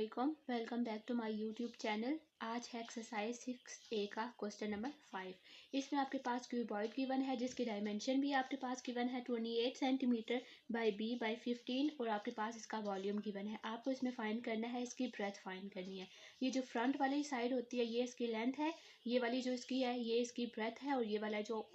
अस्सलामुअलैकुम, welcome back to my YouTube channel. आज है एक्सरसाइज 6A का क्वेश्चन नंबर 5। इसमें आपके पास क्यूबॉइड गिवन है जिसकी डायमेंशन भी आपके पास गिवन है 28 सेंटीमीटर बाई b बाई 15 और आपके पास इसका वॉल्यूम गिवन है। आपको इसमें फाइंड करना है, इसकी ब्रेथ फाइंड करनी है। ये जो फ्रंट वाली साइड होती है ये इसकी लेंथ है, ये वाली जो इसकी है ये इसकी ब्रेथ है और ये वाला जो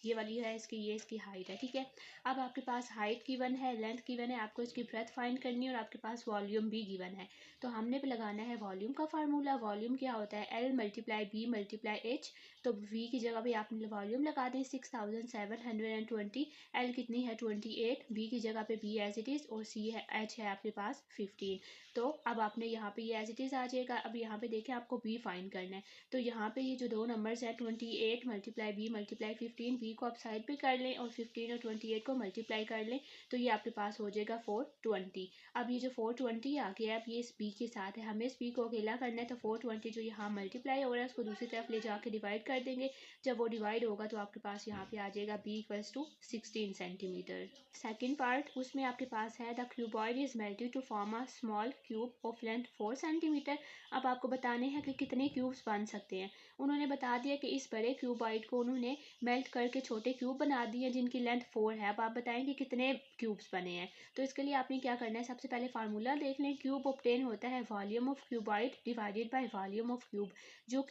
ये वाली है इसकी ये इसकी हाइट है। ठीक है, अब आपके पास हाइट गिवन है, लेंथ गिवन है, आपको इसकी ब्रेथ फाइंड करनी है और आपके पास वॉल्यूम भी गिवन है। तो हमने भी लगाना है वॉल्यूम का फार्मूला। वॉल्यूम क्या होता है? L multiply B multiply H। तो V की जगह भी आपने वॉल्यूम लगा दें 6720। L कितनी है 28, B की जगह पे B एज इट इज़ और C है H है आपके पास 15। तो अब आपने यहाँ पे ये एज इट इज़ आ जाएगा। अब यहाँ पे देखें आपको B फाइंड करना है। तो यहाँ पे ये जो दो नंबर्स हैं 28 मल्टीप्लाई B मल्टीप्लाई 15, B को आप साइड पे कर लें और 15 और 28 को मल्टीप्लाई कर लें तो ये आपके पास हो जाएगा 420। अब ये जो 420 आ गया, अब ये इस b के साथ है, हमें इस b को अकेला करना है। तो 420 जो यहाँ मल्टीप्लाई हो रहा है उसको दूसरी तरफ ले जाके डिवाइड कर देंगे। जब वो डिवाइड होगा तो आपके पास यहाँ पे आ जाएगा b equals to 16 centimetre. Second part, उसमें आपके पास है the cuboid is melted to form a small cube of length 4 centimetre. अब आपको बताने हैं कि कितने क्यूब्स बन सकते हैं। उन्होंने बता दिया कि इस बड़े क्यूबॉइड को उन्होंने मेल्ट करके छोटे क्यूब बना दिए जिनकी लेंथ 4 है। अब आप बताएं कि कितने क्यूब्स बने हैं। तो इसके लिए आपने क्या करना है, सबसे पहले फार्मूला देख लें। क्यूब ऑब्टेन होता है volume of cuboid divided by volume of cube. जो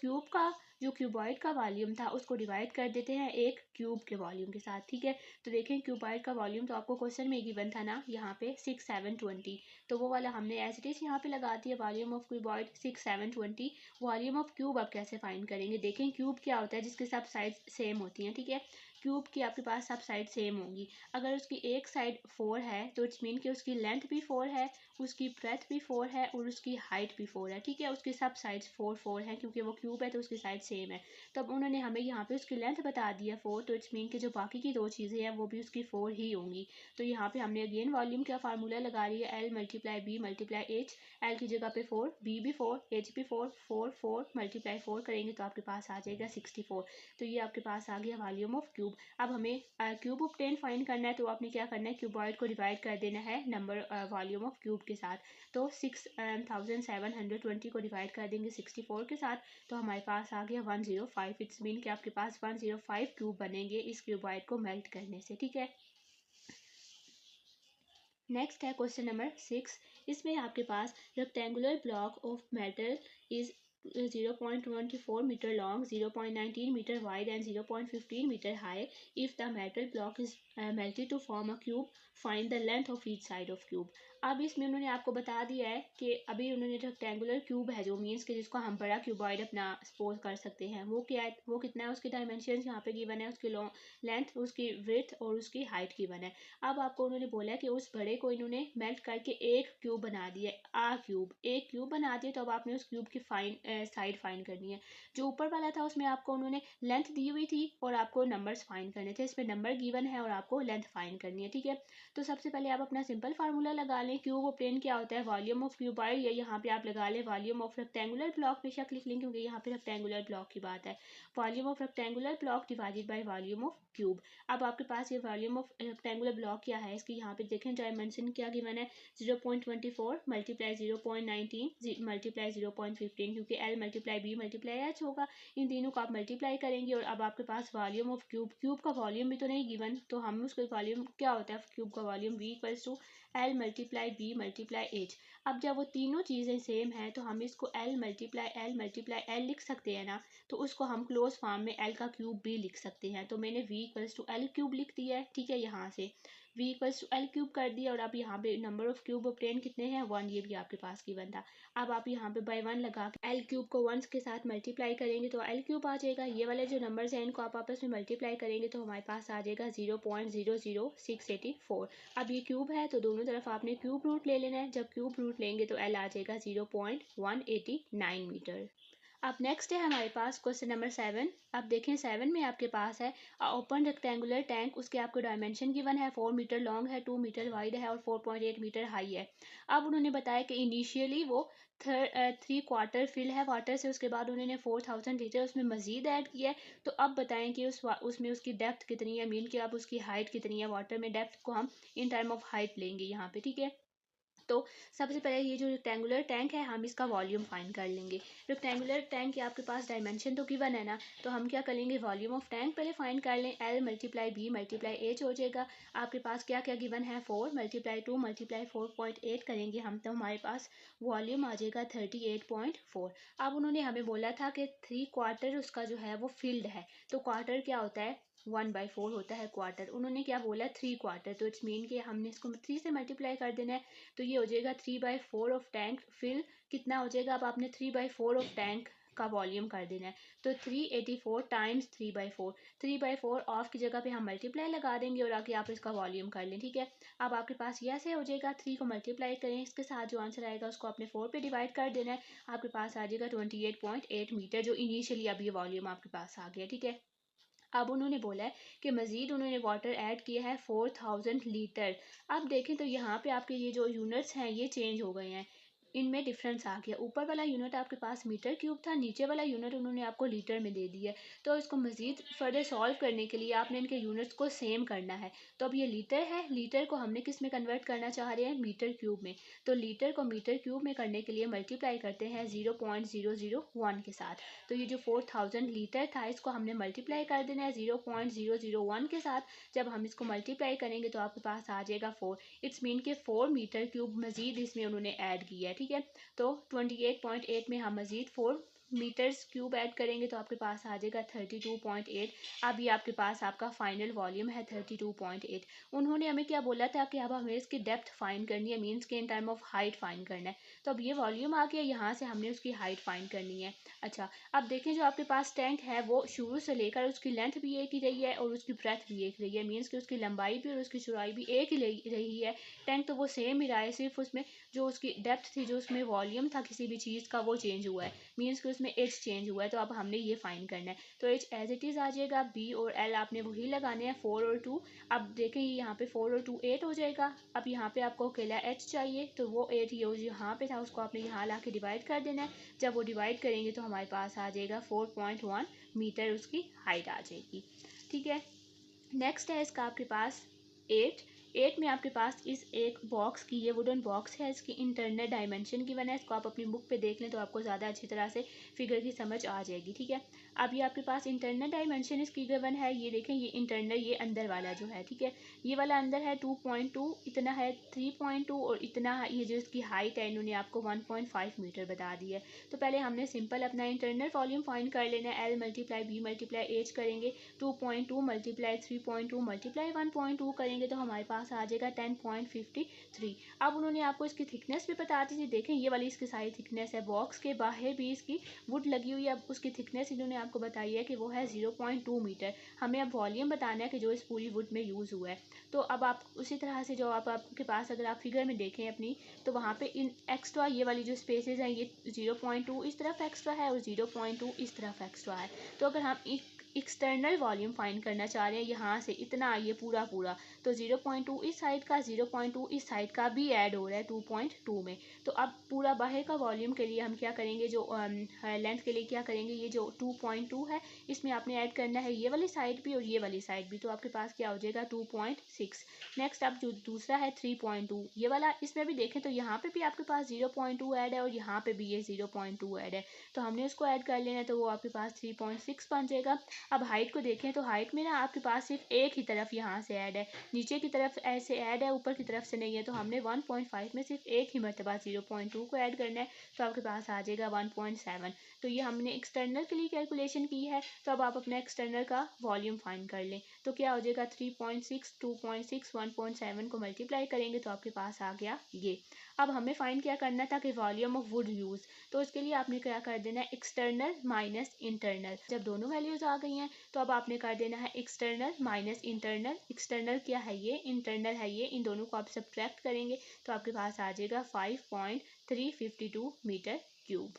क्यूबॉइड का वॉल्यूम था उसको डिवाइड कर देते हैं एक क्यूब के वॉल्यूम के साथ। ठीक है, तो देखें क्यूबॉइड का वॉल्यूम तो आपको क्वेश्चन में गिवन था ना, यहाँ पे 6720, तो वो वाला हमने एज इट इज यहाँ पे लगा दिया। Volume of cuboid 6720। Volume of cube आप कैसे फाइंड करेंगे? देखें क्यूब क्या होता है? जिसके सब साइड सेम होती हैं। ठीक है, क्यूब की आपके पास सब साइड सेम होंगी। अगर उसकी एक साइड 4 है तो इट्स मीन कि उसकी लेंथ भी 4 है, उसकी ब्रेथ भी 4 है और उसकी हाइट भी 4 है। ठीक है, उसकी सब साइड्स 4 है क्योंकि वो क्यूब है तो उसकी साइड सेम है। तो अब उन्होंने हमें यहाँ पे उसकी लेंथ बता दी है 4, तो इट्स मीन कि जो बाकी की दो चीज़ें हैं वो भी उसकी 4 ही होंगी। तो यहाँ पे हमने अगेन वॉल्यूम का फार्मूला लगा लिया, L multiply B multiply H। L की जगह पे 4, B भी 4, H भी 4, 4 मल्टीप्लाई 4 करेंगे तो आपके पास आ जाएगा 64। तो ये आपके पास आ गया वॉल्यूम ऑफ क्यूब। अब हमें क्यूब ऑफ 10 फाइंड करना है तो आपने क्या करना है, क्यूबॉइड को डिवाइड कर देना है नंबर वॉल्यूम ऑफ क्यूब के साथ। तो 6720 को डिवाइड कर देंगे 64 के साथ तो हमारे पास आ गया 105। इट्स मीन कि आपके पास 105 क्यूब बनेंगे इस क्यूबॉइड को मेल्ट करने से। ठीक है, नेक्स्ट है क्वेश्चन नंबर 6। इसमें आपके पास rectangular block of metal is 0.24 meter long, 0.19 meter wide and 0.15 meter high. If the metal block is melted to form a cube, find the length of each side of cube. अब इसमें उन्होंने आपको बता दिया है कि अभी उन्होंने रेक्टेंगुलर क्यूब है जो मीन्स के जिसको हम बड़ा क्यूबॉइड अपना सपोज कर सकते हैं, वो क्या है, वो कितना है, उसकी डायमेंशन यहाँ पे गिवन है, उसकी लेंथ, उसकी विड्थ और उसकी हाइट गिवन है। अब आपको उन्होंने बोला है कि उस बड़े को इन्होंने मेल्ट करके एक क्यूब बना दिया, एक क्यूब बना दिया। तो अब आपने उस क्यूब की साइड फाइंड करनी है। जो ऊपर वाला था उसमें आपको उन्होंने लेंथ दी हुई थी और आपको नंबर्स फाइंड करने थे। इसमें नंबर गिवन है और आपको लेंथ फाइंड करनी है। ठीक है, तो सबसे पहले आप अपना सिंपल फार्मूला लगा लें। क्यूब ऑब्टेन क्या होता है? वॉल्यूम ऑफ क्यूबॉइड, या यहाँ पे आप लगा लें वॉल्यूम ऑफ रेक्टेंगुलर ब्लॉक, बेशक लिख लें क्योंकि यहाँ पे रेक्टेंगुलर ब्लॉक की बात है। Volume of rectangular block divided by volume of cube. अब आपके पास ये वॉल्यूम ऑफ रेक्टेंगुलर ब्लॉक क्या है, इसकी यहाँ पे देखें डायमेंशन क्या गिवन है, 0.24 मल्टीप्लाई 0.19 मल्टीप्लाई 0.15, क्योंकि L multiply B multiply H होगा। इन तीनों को आप मल्टीप्लाई करेंगे और अब आपके पास वॉल्यूम ऑफ क्यूब का वॉल्यूम भी तो नहीं गिवन, तो हम उसका वॉल्यूम क्या होता है क्यूब का volume, V equals to L multiply B multiply H। अब जब वो तीनों चीज़ें सेम हैं तो हम इसको L मल्टीप्लाई L लिख सकते हैं ना, तो उसको हम क्लोज फॉर्म में L का क्यूब भी लिख सकते हैं। तो मैंने V equals to L cube लिख दिया है। ठीक है, यहाँ से V equals to L cube कर दिया और अब यहाँ पे नंबर ऑफ क्यूब ऑब्टेन कितने हैं, 1, ये भी आपके पास गिवन था। अब आप यहाँ पे बाय 1 लगा के L क्यूब को 1 के साथ मल्टीप्लाई करेंगे तो L क्यूब आ जाएगा। ये वाले जो नंबर्स हैं इनको आप आपस में मल्टीप्लाई करेंगे तो हमारे पास आ जाएगा 0.00684। अब ये क्यूब है तो दोनों तरफ आपने क्यूब रूट ले लेना है। जब क्यूब रूट लेंगे तो L आ जाएगा 0.189 मीटर। अब नेक्स्ट है हमारे पास क्वेश्चन नंबर 7। अब देखें 7 में आपके पास है ओपन रेक्टेंगुलर टैंक, उसके आपको डायमेंशन गिवन है, 4 मीटर लॉन्ग है, 2 मीटर वाइड है और 4.8 मीटर हाई है। अब उन्होंने बताया कि इनिशियली वो 3/4 फिल है वाटर से, उसके बाद उन्होंने 4000 लीटर उसमें मजीद ऐड किया है। तो अब बताएं कि उसमें उसकी डेप्थ कितनी है, मीन कि अब उसकी हाइट कितनी है। वाटर में डेप्थ को हम इन टर्म ऑफ हाइट लेंगे यहाँ पे। ठीक है, तो सबसे पहले ये जो रेक्टेंगुलर टैंक है हम इसका वॉल्यूम फाइंड कर लेंगे। रेक्टेंगुलर टैंक के आपके पास डायमेंशन तो गिवन है ना, तो हम क्या कर लेंगे, वॉल्यूम ऑफ टैंक पहले फाइंड कर लें। L multiply B multiply H हो जाएगा। आपके पास क्या क्या गिवन है, 4 मल्टीप्लाई 2 मल्टीप्लाई 4.8 करेंगे हम, तो हमारे पास वॉल्यूम आ जाएगा 38.4। अब उन्होंने हमें बोला था कि 3/4 उसका जो है वो फिल्ड है, तो क्वार्टर क्या होता है, 1/4 होता है क्वार्टर। उन्होंने क्या बोला, 3/4, तो इट्स मीन कि हमने इसको 3 से मल्टीप्लाई कर देना है, तो ये हो जाएगा 3/4 ऑफ टैंक। फिल कितना हो जाएगा, अब आपने 3/4 ऑफ टैंक का वॉल्यूम कर देना है, तो 384 टाइम्स 3/4। 3/4 ऑफ की जगह पे हम मल्टीप्लाई लगा देंगे और आगे आप इसका वॉल्यूम कर लें, ठीक है। अब आपके पास ये ऐसे हो जाएगा, 3 को मल्टीप्लाई करें, इसके साथ जो आंसर आएगा उसको आपने 4 पे डिवाइड कर देना है, आपके पास आ जाएगा 28.8 मीटर, जो इनिशियली अभी वॉल्यूम आपके पास आ गया, ठीक है। अब उन्होंने बोला है कि मज़ीद उन्होंने वाटर ऐड किया है 4000 लीटर। अब देखें तो यहाँ पे आपके ये जो यूनिट्स हैं ये चेंज हो गए हैं, इनमें डिफरेंस आ गया। ऊपर वाला यूनिट आपके पास मीटर क्यूब था, नीचे वाला यूनिट उन्होंने आपको लीटर में दे दिया है। तो इसको मज़ीद फर्दर सॉल्व करने के लिए आपने इनके यूनिट्स को सेम करना है। तो अब ये लीटर है, लीटर को हमने किस में कन्वर्ट करना चाह रहे हैं, मीटर क्यूब में। तो लीटर को मीटर क्यूब में करने के लिए मल्टीप्लाई करते हैं 0.001 के साथ। तो ये जो 4000 लीटर था इसको हमने मल्टीप्लाई कर देना है 0.001 के साथ। जब हम इसको मल्टीप्लाई करेंगे तो आपके पास आ जाएगा 4। इट्स मीन के 4 मीटर क्यूब मजीद इसमें उन्होंने ऐड किया है, ठीक है। तो 28.8 में हम मजीद 4 मीटर्स क्यूब ऐड करेंगे तो आपके पास आ जाएगा 32.8। अब ये आपके पास आपका फाइनल वॉल्यूम है 32.8। उन्होंने हमें क्या बोला था कि अब हमें इसकी डेप्थ फाइंड करनी है, मीन्स के in term of height find करना है। तो अब ये वॉल्यूम आ गया, यहाँ से हमने उसकी हाइट फाइंड करनी है। अच्छा, अब देखें जो आपके पास टैंक है वो शुरू से लेकर उसकी लेंथ भी एक ही रही है और उसकी ब्रेथ भी एक रही है, मीन्स कि उसकी लंबाई भी और उसकी चौड़ाई भी एक ही रही है। टैंक तो वो सेम ही रहा है, सिर्फ उसमें जो उसकी डेप्थ थी, जो उसमें वॉल्यूम था किसी भी चीज़ का, वो चेंज हुआ है, मीन्स कि उसमें एच चेंज हुआ है। तो अब हमने ये फाइंड करना है, तो एच एज इट इज़ आ जाएगा, बी और एल आपने वही लगाने हैं, 4 और 2। अब देखें यहाँ पे 4 और 2 8 हो जाएगा। अब यहाँ पे आपको अकेला एच चाहिए, तो वो 8 ये यहाँ पे था उसको आपने यहाँ ला के डिवाइड कर देना है। जब वो डिवाइड करेंगे तो हमारे पास आ जाएगा 4.1 मीटर उसकी हाइट आ जाएगी, ठीक है। नेक्स्ट है इसका आपके पास 8 में आपके पास इस एक बॉक्स की, ये वुडन बॉक्स है, इसकी इंटरनल डायमेंशन की बना है। इसको आप अपनी बुक पे देख लें तो आपको ज़्यादा अच्छी तरह से फिगर की समझ आ जाएगी, ठीक है। अब ये आपके पास इंटरनल डायमेंशन इसकी गिवन है, ये देखें, ये इंटरनल, ये अंदर वाला जो है, ठीक है, ये वाला अंदर है 2.2, इतना है 3.2 और इतना है, ये जो इसकी हाइट है इन्होंने आपको 1.5 मीटर बता दी है। तो पहले हमने सिंपल अपना इंटरनल वॉल्यूम फाइंड कर लेना है, L multiply B multiply H करेंगे, 2.2 मल्टीप्लाई 3.2 मल्टीप्लाई 1.2 करेंगे तो हमारे पास आ जाएगा 10.53। अब उन्होंने आपको इसकी थिकनेस भी बता दी थी, देखें ये वाली इसकी सारी थिकनेस है, बॉक्स के बाहर भी इसकी वुड लगी हुई है। अब उसकी थिकनेस इन्होंने आपको बताई है कि वो है 0.2 मीटर। हमें अब वॉल्यूम बताना है कि जो इस पूरी वुड में यूज़ हुआ है। तो अब आप उसी तरह से जो आपके पास अगर आप फिगर में देखें अपनी, तो वहाँ पे इन एक्स्ट्रा ये वाली जो स्पेसेस हैं ये 0.2 इस तरफ एक्स्ट्रा है और 0.2 इस तरफ एक्स्ट्रा है। तो अगर हम एक्सटर्नल वॉल्यूम फाइंड करना चाह रहे हैं, यहाँ से इतना आइए पूरा पूरा, तो 0.2 इस साइड का, 0.2 इस साइड का भी ऐड हो रहा है 2.2 में। तो अब पूरा बाहर का वॉल्यूम के लिए हम क्या करेंगे, जो लेंथ के लिए क्या करेंगे, ये जो 2.2 है इसमें आपने ऐड करना है ये वाली साइड भी और ये वाली साइड भी, तो आपके पास क्या हो जाएगा 2.6। नेक्स्ट अब जो दूसरा है 3.2 ये वाला, इसमें भी देखें तो यहाँ पे भी आपके पास 0.2 ऐड है और यहाँ पे भी ये 0.2 ऐड है, तो हमने उसको ऐड कर लेना है, तो वो आपके पास 3.6 बन जाएगा। अब हाइट को देखें तो हाइट में ना आपके पास सिर्फ एक ही तरफ यहाँ से ऐड है, नीचे की तरफ ऐसे ऐड है, ऊपर की तरफ से नहीं है। तो हमने 1.5 में सिर्फ एक ही मरतबा 0.2 को ऐड करना है, तो आपके पास आ जाएगा 1.7। तो ये हमने एक्सटर्नल के लिए कैलकुलेशन की है। तो अब आप अपना एक्सटर्नल का वॉल्यूम फाइंड कर लें, तो क्या हो जाएगा 3.6, 2.6, 1.7 को मल्टीप्लाई करेंगे तो आपके पास आ गया ये। अब हमें फाइंड क्या करना था कि वॉल्यूम ऑफ वुड यूज़, तो इसके लिए आपने क्या कर देना है, एक्सटर्नल माइनस इंटरनल। जब दोनों वैल्यूज़ आ गई हैं तो अब आपने कर देना है एक्सटर्नल माइनस इंटरनल। एक्सटर्नल क्या है ये, इंटरनल है ये, इन दोनों को आप सब्ट्रैक्ट करेंगे तो आपके पास आ जाएगा 5.352 मीटर क्यूब।